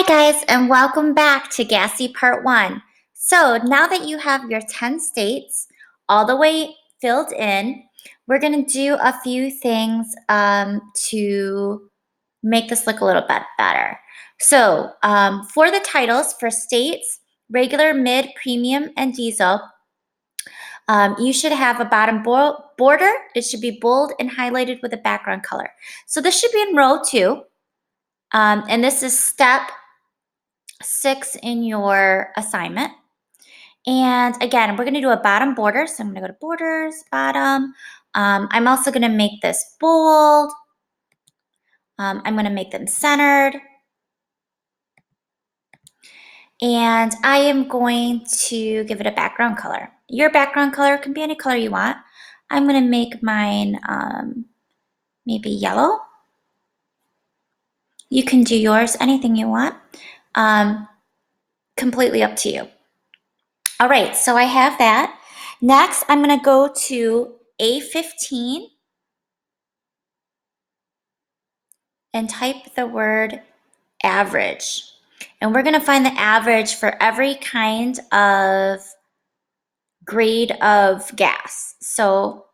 Hi guys, and welcome back to Gassy Part 1. So now that you have your 10 states all the way filled in, we're going to do a few things to make this look a little bit better. So for the titles for states, regular, mid, premium, and diesel, you should have a bottom border. It should be bold and highlighted with a background color. So this should be in row 2, and this is step 6 in your assignment. And again, we're going to do a bottom border. So I'm going to go to borders, bottom. I'm also going to make this bold. I'm going to make them centered. And I am going to give it a background color. Your background color can be any color you want. I'm going to make mine maybe yellow. You can do yours anything you want. Completely up to you. All right, so I have that. Next, I'm going to go to A15 and type the word average. And we're going to find the average for every kind of grade of gas. So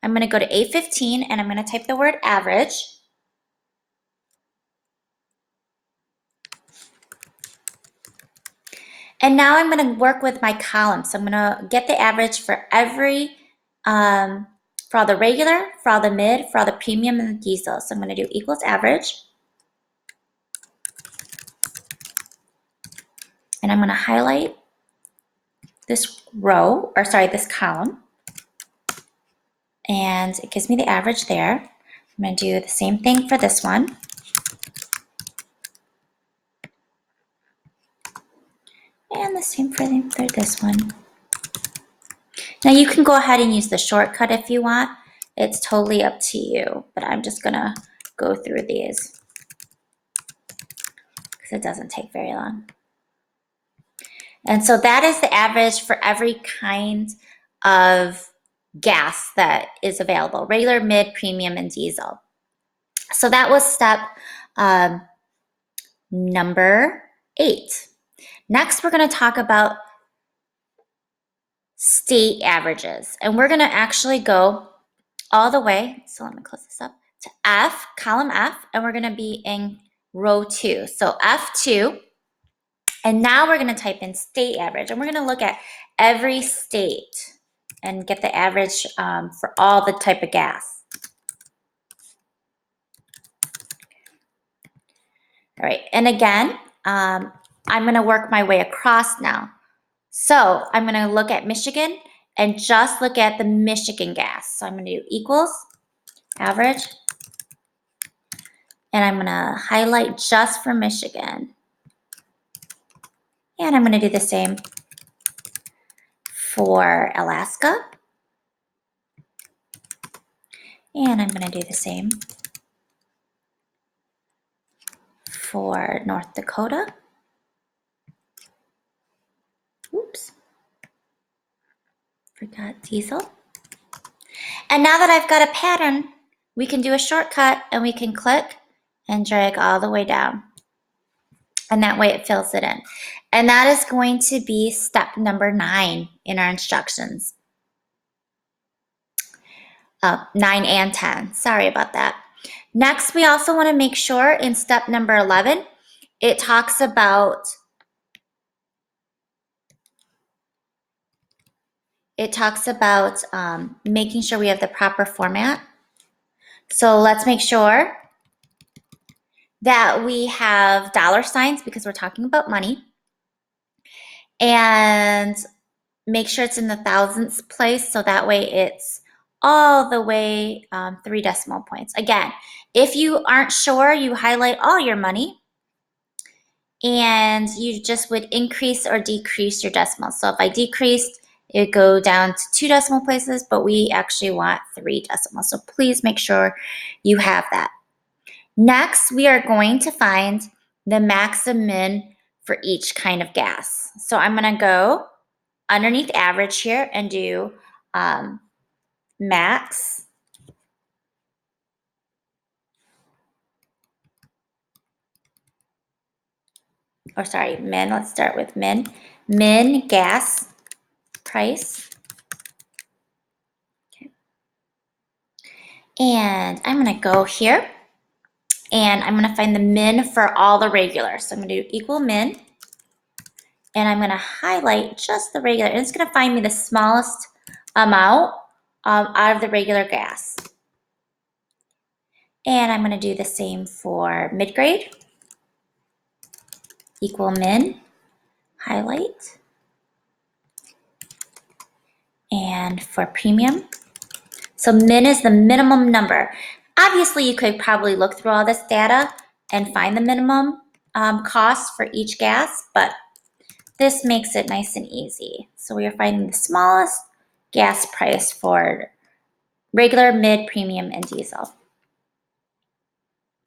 I'm going to go to A15 and I'm going to type the word average. And now I'm going to work with my columns. So I'm going to get the average for every, for all the regular, for all the mid, for all the premium, and the diesel. So I'm going to do equals average. And I'm going to highlight this row, or sorry, this column. And it gives me the average there. I'm going to do the same thing for this one. And the same for this one. Now you can go ahead and use the shortcut if you want. It's totally up to you, but I'm just going to go through these because it doesn't take very long. And so that is the average for every kind of gas that is available: regular, mid, premium, and diesel. So that was step number 8. Next, we're going to talk about state averages, and we're going to actually go all the way. So let me close this up to F, column F, and we're going to be in row 2. So F2, and now we're going to type in state average, and we're going to look at every state and get the average for all the type of gas. All right, and again, I'm going to work my way across now. So I'm going to look at Michigan and just look at the Michigan gas. So I'm going to do equals average, and I'm going to highlight just for Michigan. And I'm going to do the same for Alaska. And I'm going to do the same for North Dakota. Oops. Forgot diesel. And now that I've got a pattern, we can do a shortcut and we can click and drag all the way down. And that way it fills it in. And that is going to be step number 9 in our instructions. 9 and 10. Sorry about that. Next, we also want to make sure in step number 11, it talks about making sure we have the proper format. So let's make sure that we have dollar signs because we're talking about money. And make sure it's in the thousandths place so that way it's all the way 3 decimal points. Again, if you aren't sure, you highlight all your money and you just would increase or decrease your decimals. So if I decreased, it would go down to 2 decimal places, but we actually want 3 decimals. So please make sure you have that. Next, we are going to find the max and min for each kind of gas. So I'm going to go underneath average here and do max or sorry, min, let's start with min. Min gas price. Okay. And I'm gonna go here and I'm gonna find the min for all the regulars. So I'm gonna do equal min, and I'm gonna highlight just the regular, and it's gonna find me the smallest amount out of the regular gas. And I'm gonna do the same for mid-grade, equal min, highlight, and for premium. So min is the minimum number. Obviously, you could probably look through all this data and find the minimum cost for each gas, but this makes it nice and easy. So we are finding the smallest gas price for regular, mid, premium, and diesel.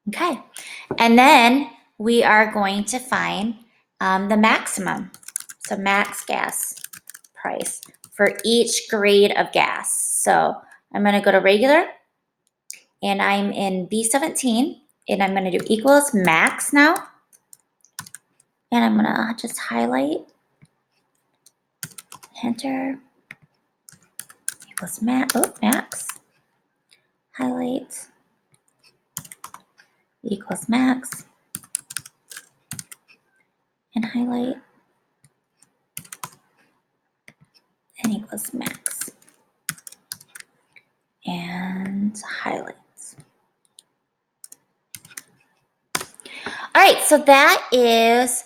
Okay, and then we are going to find the maximum. So max gas price for each grade of gas. So I'm gonna go to regular, and I'm in B17, and I'm gonna do equals max now. And I'm gonna just highlight, enter, equals max, highlight, equals max, and highlight, and equals max, and highlight. All right, so that is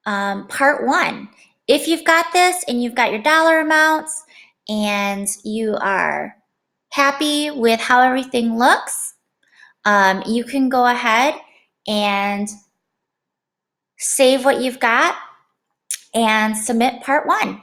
part one. If you've got this and you've got your dollar amounts and you are happy with how everything looks, you can go ahead and save what you've got and submit part one.